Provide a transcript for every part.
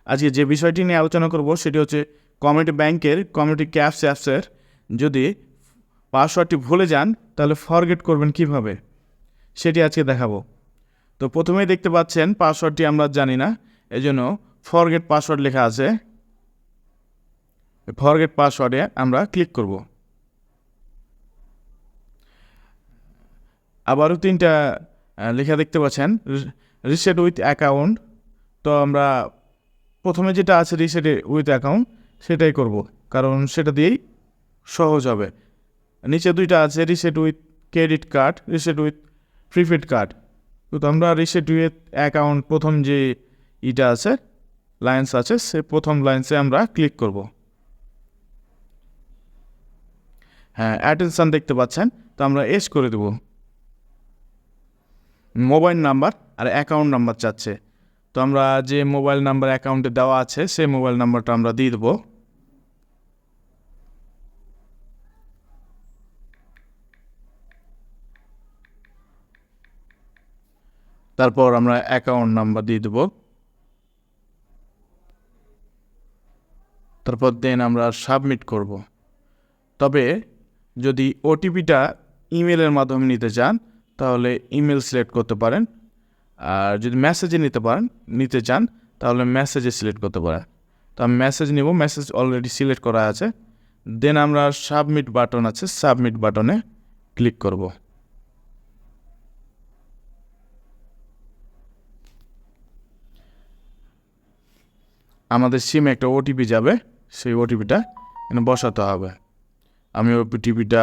আজকে যে বিষয়টি নিয়ে আলোচনা করব সেটি হচ্ছে কমিউনিটি ব্যাংকের কমিউনিটি ক্যাশ অ্যাপসের যদি পাসওয়ার্ডটি ভুলে যান তাহলে ফরগেট করবেন কিভাবে সেটি আজকে দেখাবো। তো প্রথমেই দেখতে পাচ্ছেন পাসওয়ার্ডটি আমরা জানি না, এজন্য ফরগেট পাসওয়ার্ড লেখা আছে। ফরগেট পাসওয়ার্ডে আমরা ক্লিক করব। আবারও 3টা লেখা দেখতে পাচ্ছেন, রিসেট উইথ অ্যাকাউন্ট। তো আমরা প্রথমে যেটা আছে রিসেট উইথ অ্যাকাউন্ট সেটাই করব, কারণ সেটা দিয়েই সহজ হবে। নিচে 2টা আছে reset with credit card, reset with prepaid card. তো আমরা রিসেট উইথ অ্যাকাউন্ট প্রথম যে ইটা আছে লাইন্স আছে সে প্রথম লাইন্সে আমরা ক্লিক করব। হ্যাঁ, অ্যাটেনশন দেখতে পাচ্ছেন, তো আমরা এস করে দেব। মোবাইল নাম্বার আর অ্যাকাউন্ট নাম্বার চাচ্ছে, তো আমরা যে মোবাইল নাম্বার অ্যাকাউন্টে দেওয়া আছে সেই মোবাইল নাম্বারটা আমরা দিয়ে দেবো। তারপর আমরা অ্যাকাউন্ট নাম্বার দিয়ে দেবো। তারপর দেন আমরা সাবমিট করব। তবে যদি ওটিপিটা ইমেলের মাধ্যমে নিতে চান তাহলে ইমেল সিলেক্ট করতে পারেন, আর যদি মেসেজে নিতে চান তাহলে মেসেজে সিলেক্ট করতে পারেন। তো আমি মেসেজ নেব, মেসেজ অলরেডি সিলেক্ট করা আছে। দেন আমরা সাবমিট বাটন আছে, সাবমিট বাটনে ক্লিক করব। আমাদের সিমে একটা ওটিপি যাবে, সেই ওটিপিটা এখানে বসাতে হবে। আমি ওটিপিটা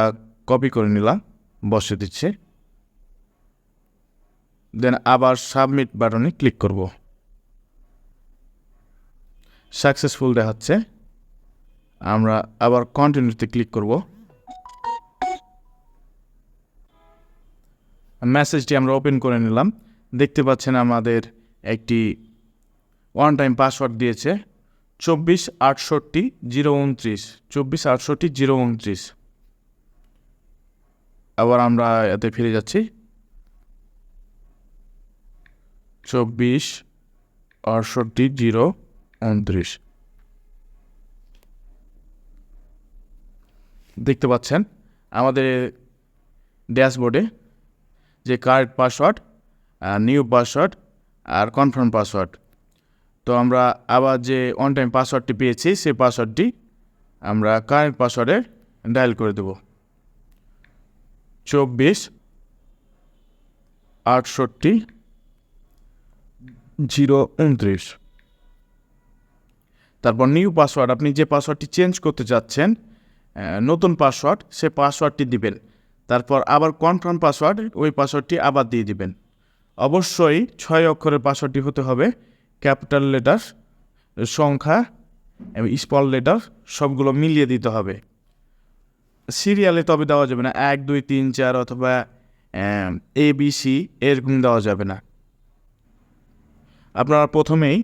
কপি করে নিলাম, বসে দিচ্ছি। দেন আবার সাবমিট বাটনে ক্লিক করব। সাকসেসফুল দেখাচ্ছে, আমরা আবার কন্টিনিউতে ক্লিক করব। মেসেজটি আমরা ওপেন করে নিলাম। দেখতে পাচ্ছেন আমাদের একটি ওয়ান টাইম পাসওয়ার্ড দিয়েছে 2468 029, 2468 029। আবার আমরা এতে ফিরে যাচ্ছি, 2468 029। দেখতে পাচ্ছেন আমাদের ড্যাশবোর্ডে যে কারেন্ট পাসওয়ার্ড, নিউ পাসওয়ার্ড আর কনফার্ম পাসওয়ার্ড। তো আমরা আবার যে অন টাইম পাসওয়ার্ডটি পেয়েছি সেই পাসওয়ার্ডটি আমরা কারেন্ট পাসওয়ার্ডে ডায়াল করে দেব, 2468 029। তারপর নিউ পাসওয়ার্ড, আপনি যে পাসওয়ার্ডটি চেঞ্জ করতে চাচ্ছেন নতুন পাসওয়ার্ড, সে পাসওয়ার্ডটি দিবেন। তারপর আবার কনফার্ম পাসওয়ার্ড, ওই পাসওয়ার্ডটি আবার দিয়ে দিবেন। অবশ্যই 6 অক্ষরের পাসওয়ার্ডটি হতে হবে, ক্যাপিটাল লেটার, সংখ্যা এবং স্মল লেটার সবগুলো মিলিয়ে দিতে হবে। সিরিয়ালে তবে দেওয়া যাবে না, 1 2 3 4 অথবা ABC এরকম দেওয়া যাবে না। আপনারা প্রথমেই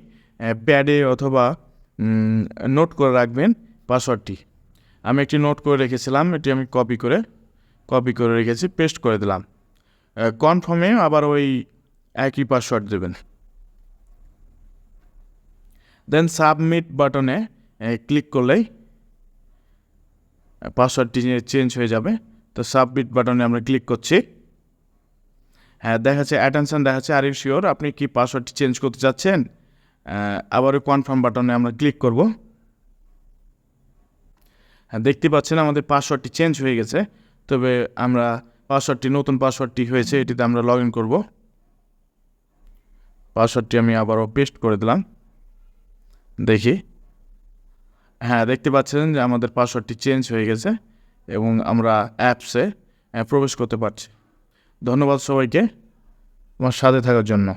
প্যাডে অথবা নোট করে রাখবেন পাসওয়ার্ডটি। আমি একটি নোট করে রেখেছিলাম, এটি আমি কপি করে রেখেছি, পেস্ট করে দিলাম। কনফার্মে আবার ওই একই পাসওয়ার্ড দেবেন। দেন সাবমিট বাটনে ক্লিক করলেই পাসওয়ার্ডটি চেঞ্জ হয়ে যাবে। তো সাবমিট বাটনে আমরা ক্লিক করছি। হ্যাঁ, দেখাচ্ছে অ্যাটেনশন দেখাচ্ছে, আর ইউ শিওর, আপনি কি পাসওয়ার্ডটি চেঞ্জ করতে চাচ্ছেন? আবারও কনফার্ম বাটনে আমরা ক্লিক করব। হ্যাঁ, দেখতে পাচ্ছেন আমাদের পাসওয়ার্ডটি চেঞ্জ হয়ে গেছে। তবে আমরা নতুন পাসওয়ার্ডটি হয়েছে, এটিতে আমরা লগ ইন করব। পাসওয়ার্ডটি আমি আবারও পেস্ট করে দিলাম, দেখি। হ্যাঁ, দেখতে পাচ্ছেন যে আমাদের পাসওয়ার্ডটি চেঞ্জ হয়ে গেছে এবং আমরা অ্যাপসে প্রবেশ করতে পারছি। ধন্যবাদ সবাইকে আমার সাথে থাকার জন্য।